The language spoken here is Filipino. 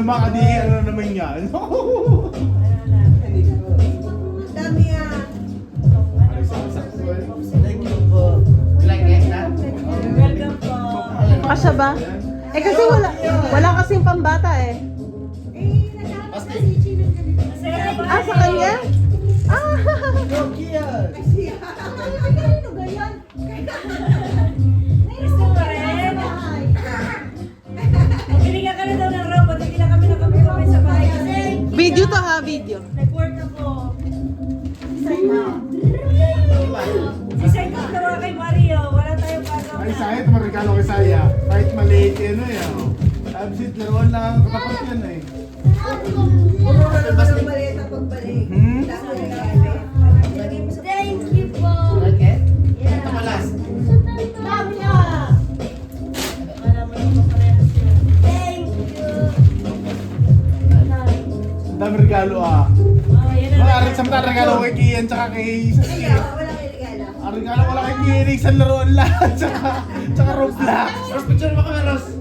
lumaka di ano naman yan. Dami ah. Thank you po. Like na? Welcome po. Kasya ba? Eh kasi wala kasing pambata eh. Nagkakapas na si Chino ganito. Ah, sa kanya? Ah! Yogi yan. Ay, kanino ba yan? Gusto mo rin? Binigyan ka na daw ng robot, hindi na kami nakapagpapay sa bahay kasi Video to ha, video. nag-work ako. Si Saito tawa kay Mario, wala tayong gagawin. Ay, Saya, tumarikalo kay Saya. Kahit maliit yan eh. Absit, laruan lang ang katapat yan eh. Parang maliit ang pagbalik. Hmm? Thank you po. Like it? Ito pa last. Dami ah. Thank you. Ang dami regalo ah. Oh, yan na. Sa mga regalo kay Kian tsaka kay Saskia. Wala kay regalo. Ang regalo wala kay Kian, isang laruan lang. Tsaka Roblox. Ross, picture mo kami, Ross.